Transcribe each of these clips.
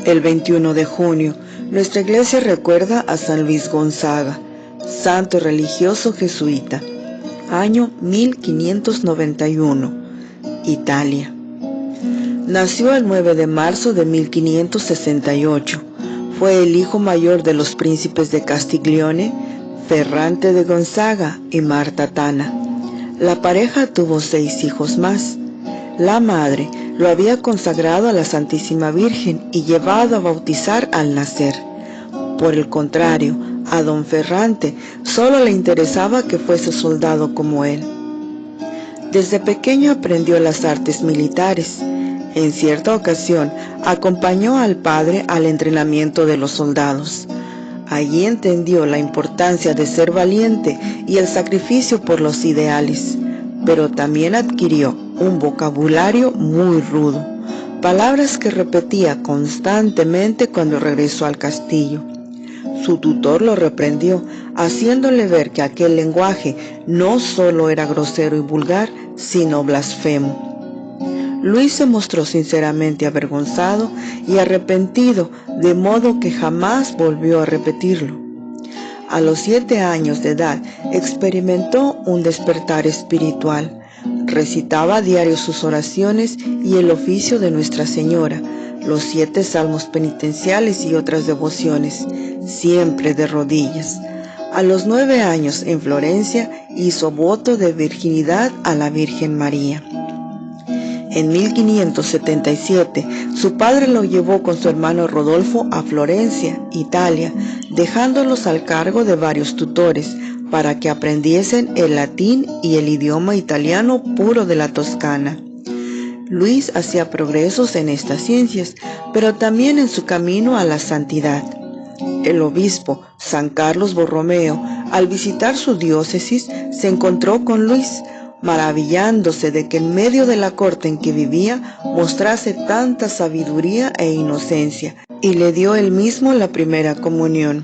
El 21 de junio, nuestra iglesia recuerda a San Luis Gonzaga, santo religioso jesuita. Año 1591, Italia. Nació el 9 de marzo de 1568. Fue el hijo mayor de los príncipes de Castiglione, Ferrante de Gonzaga y Marta Tana. La pareja tuvo 6 hijos más. La madre lo había consagrado a la Santísima Virgen y llevado a bautizar al nacer. Por el contrario, a don Ferrante solo le interesaba que fuese soldado como él. Desde pequeño aprendió las artes militares. En cierta ocasión acompañó al padre al entrenamiento de los soldados. Allí entendió la importancia de ser valiente y el sacrificio por los ideales, pero también adquirió un vocabulario muy rudo, palabras que repetía constantemente cuando regresó al castillo. Su tutor lo reprendió, haciéndole ver que aquel lenguaje no solo era grosero y vulgar, sino blasfemo. Luis se mostró sinceramente avergonzado y arrepentido, de modo que jamás volvió a repetirlo. A los 7 años de edad experimentó un despertar espiritual. Recitaba a diario sus oraciones y el oficio de Nuestra Señora, los 7 salmos penitenciales y otras devociones, siempre de rodillas. A los 9 años en Florencia hizo voto de virginidad a la Virgen María. En 1577, su padre lo llevó con su hermano Rodolfo a Florencia, Italia, dejándolos al cargo de varios tutores para que aprendiesen el latín y el idioma italiano puro de la Toscana. Luis hacía progresos en estas ciencias, pero también en su camino a la santidad. El obispo San Carlos Borromeo, al visitar su diócesis, se encontró con Luis, maravillándose de que en medio de la corte en que vivía mostrase tanta sabiduría e inocencia, y le dio él mismo la primera comunión.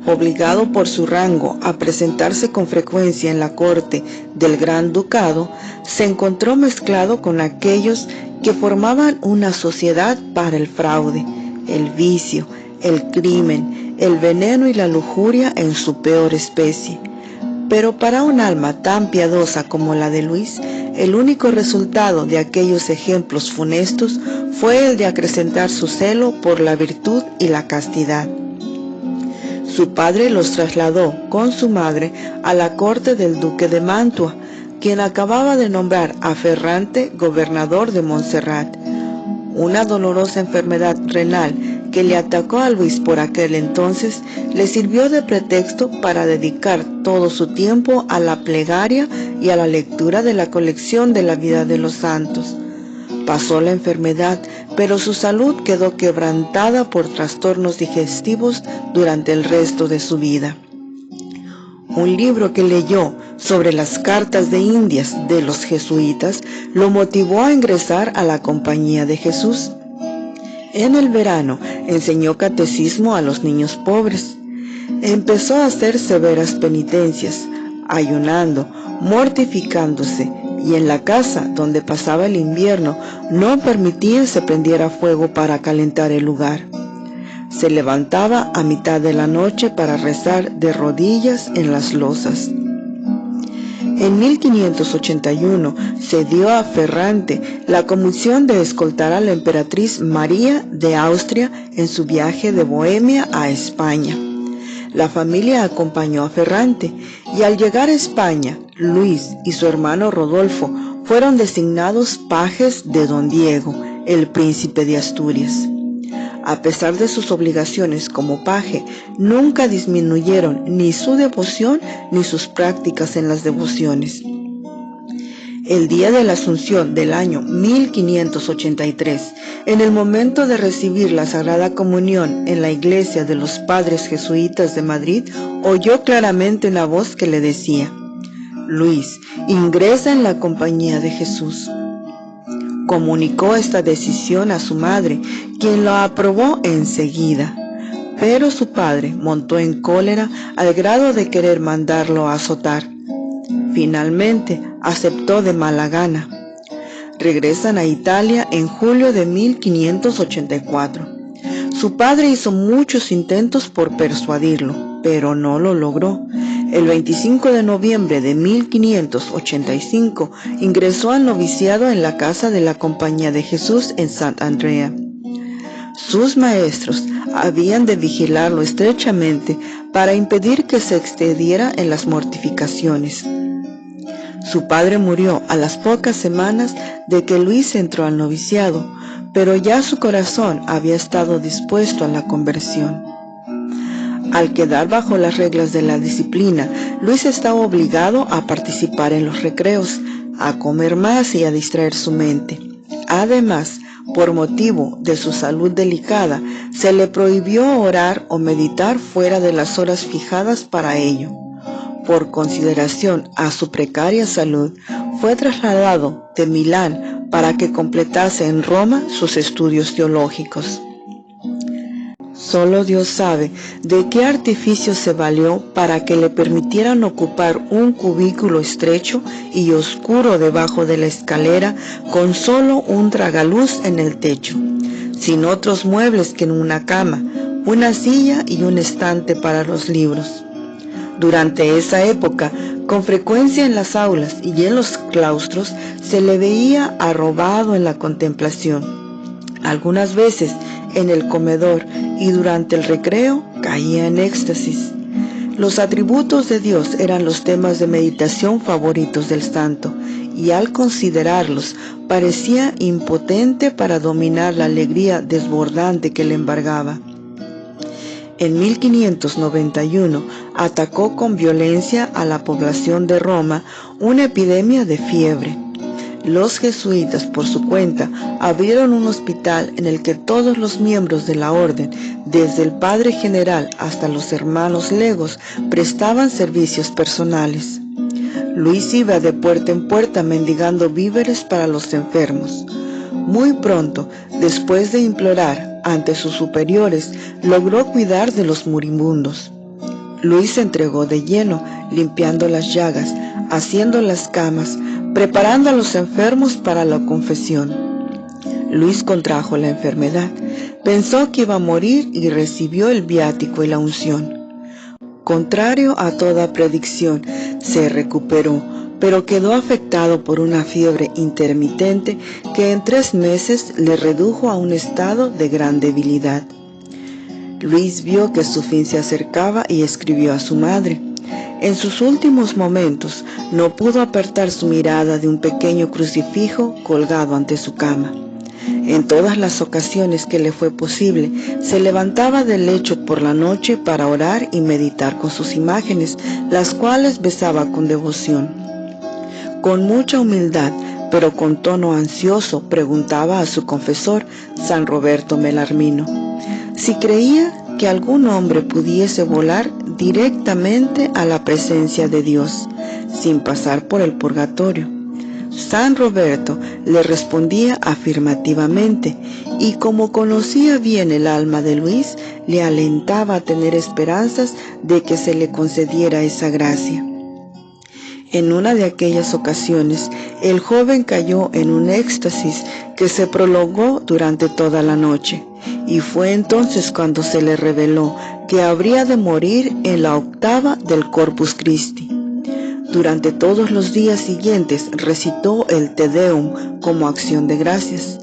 Obligado por su rango a presentarse con frecuencia en la corte del Gran Ducado, se encontró mezclado con aquellos que formaban una sociedad para el fraude, el vicio, el crimen, el veneno y la lujuria en su peor especie. Pero para un alma tan piadosa como la de Luis, el único resultado de aquellos ejemplos funestos fue el de acrecentar su celo por la virtud y la castidad. Su padre los trasladó con su madre a la corte del duque de Mantua, quien acababa de nombrar a Ferrante gobernador de Montserrat. Una dolorosa enfermedad renal que le atacó a Luis por aquel entonces le sirvió de pretexto para dedicar todo su tiempo a la plegaria y a la lectura de la colección de la vida de los santos. Pasó la enfermedad, pero su salud quedó quebrantada por trastornos digestivos durante el resto de su vida. Un libro que leyó sobre las cartas de Indias de los jesuitas lo motivó a ingresar a la Compañía de Jesús. En el verano enseñó catecismo a los niños pobres. Empezó a hacer severas penitencias, ayunando, mortificándose, y en la casa donde pasaba el invierno no permitía se prendiera fuego para calentar el lugar. Se levantaba a mitad de la noche para rezar de rodillas en las losas. En 1581 se dio a Ferrante la comisión de escoltar a la emperatriz María de Austria en su viaje de Bohemia a España. La familia acompañó a Ferrante y al llegar a España, Luis y su hermano Rodolfo fueron designados pajes de don Diego, el príncipe de Asturias. A pesar de sus obligaciones como paje, nunca disminuyeron ni su devoción ni sus prácticas en las devociones. El día de la Asunción del año 1583, en el momento de recibir la Sagrada Comunión en la iglesia de los Padres Jesuitas de Madrid, oyó claramente una voz que le decía: «Luis, ingresa en la Compañía de Jesús». Comunicó esta decisión a su madre, quien lo aprobó enseguida. Pero su padre montó en cólera al grado de querer mandarlo a azotar. Finalmente aceptó de mala gana. regresan a Italia en julio de 1584. Su padre hizo muchos intentos por persuadirlo, pero no lo logró. El 25 de noviembre de 1585 ingresó al noviciado en la casa de la Compañía de Jesús en Sant'Andrea. Sus maestros habían de vigilarlo estrechamente para impedir que se excediera en las mortificaciones. Su padre murió a las pocas semanas de que Luis entró al noviciado, pero ya su corazón había estado dispuesto a la conversión. Al quedar bajo las reglas de la disciplina, Luis estaba obligado a participar en los recreos, a comer más y a distraer su mente. Además, por motivo de su salud delicada, se le prohibió orar o meditar fuera de las horas fijadas para ello. Por consideración a su precaria salud, fue trasladado de Milán para que completase en Roma sus estudios teológicos. Solo Dios sabe de qué artificio se valió para que le permitieran ocupar un cubículo estrecho y oscuro debajo de la escalera con solo un tragaluz en el techo, sin otros muebles que una cama, una silla y un estante para los libros. Durante esa época, con frecuencia en las aulas y en los claustros, se le veía arrobado en la contemplación. Algunas veces en el comedor y durante el recreo caía en éxtasis. Los atributos de Dios eran los temas de meditación favoritos del santo, y al considerarlos parecía impotente para dominar la alegría desbordante que le embargaba. En 1591 atacó con violencia a la población de Roma una epidemia de fiebre. Los jesuitas, por su cuenta, abrieron un hospital en el que todos los miembros de la orden, desde el padre general hasta los hermanos legos, prestaban servicios personales. Luis iba de puerta en puerta mendigando víveres para los enfermos. Muy pronto, después de implorar ante sus superiores, logró cuidar de los moribundos. Luis se entregó de lleno, limpiando las llagas, haciendo las camas, preparando a los enfermos para la confesión. Luis contrajo la enfermedad, pensó que iba a morir y recibió el viático y la unción. Contrario a toda predicción, se recuperó, pero quedó afectado por una fiebre intermitente que en 3 meses le redujo a un estado de gran debilidad. Luis vio que su fin se acercaba y escribió a su madre. En sus últimos momentos no pudo apartar su mirada de un pequeño crucifijo colgado ante su cama. En todas las ocasiones que le fue posible, se levantaba del lecho por la noche para orar y meditar con sus imágenes, las cuales besaba con devoción. Con mucha humildad, pero con tono ansioso, preguntaba a su confesor, San Roberto Belarmino, si creía que algún hombre pudiese volar directamente a la presencia de Dios, sin pasar por el purgatorio. San Roberto le respondía afirmativamente, y como conocía bien el alma de Luis, le alentaba a tener esperanzas de que se le concediera esa gracia. En una de aquellas ocasiones, el joven cayó en un éxtasis que se prolongó durante toda la noche, y fue entonces cuando se le reveló que habría de morir en la octava del Corpus Christi. Durante todos los días siguientes recitó el Te Deum como acción de gracias.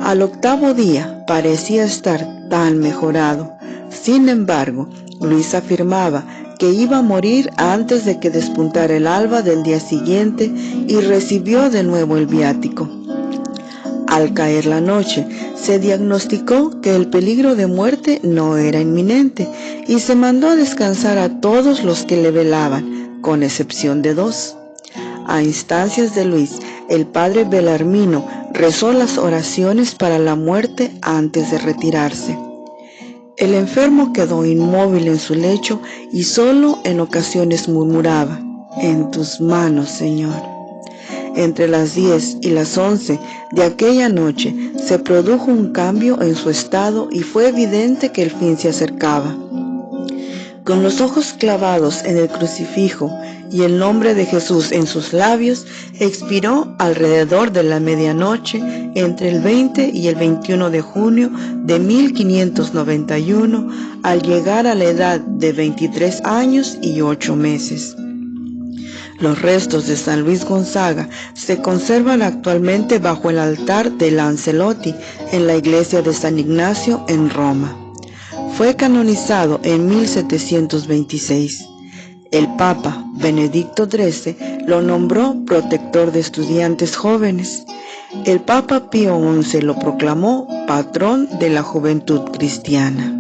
Al 8º día parecía estar tan mejorado. Sin embargo, Luis afirmaba que iba a morir antes de que despuntara el alba del día siguiente y recibió de nuevo el viático. Al caer la noche, se diagnosticó que el peligro de muerte no era inminente y se mandó a descansar a todos los que le velaban, con excepción de 2. A instancias de Luis, el padre Belarmino rezó las oraciones para la muerte antes de retirarse. El enfermo quedó inmóvil en su lecho y solo en ocasiones murmuraba, «En tus manos, Señor». Entre las 10 y las 11 de aquella noche se produjo un cambio en su estado y fue evidente que el fin se acercaba. Con los ojos clavados en el crucifijo y el nombre de Jesús en sus labios, expiró alrededor de la medianoche entre el 20 y el 21 de junio de 1591, al llegar a la edad de 23 años y 8 meses. Los restos de San Luis Gonzaga se conservan actualmente bajo el altar de Lancelotti en la iglesia de San Ignacio en Roma. Fue canonizado en 1726. El Papa Benedicto XIII lo nombró protector de estudiantes jóvenes. El Papa Pío XI lo proclamó patrón de la juventud cristiana.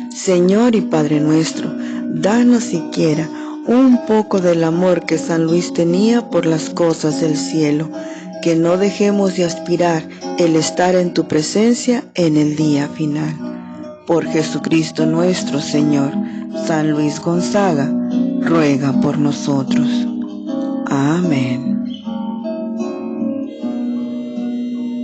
Señor y Padre nuestro, danos siquiera un poco del amor que San Luis tenía por las cosas del cielo, que no dejemos de aspirar el estar en tu presencia en el día final. Por Jesucristo nuestro Señor. San Luis Gonzaga ruega por nosotros. Amén.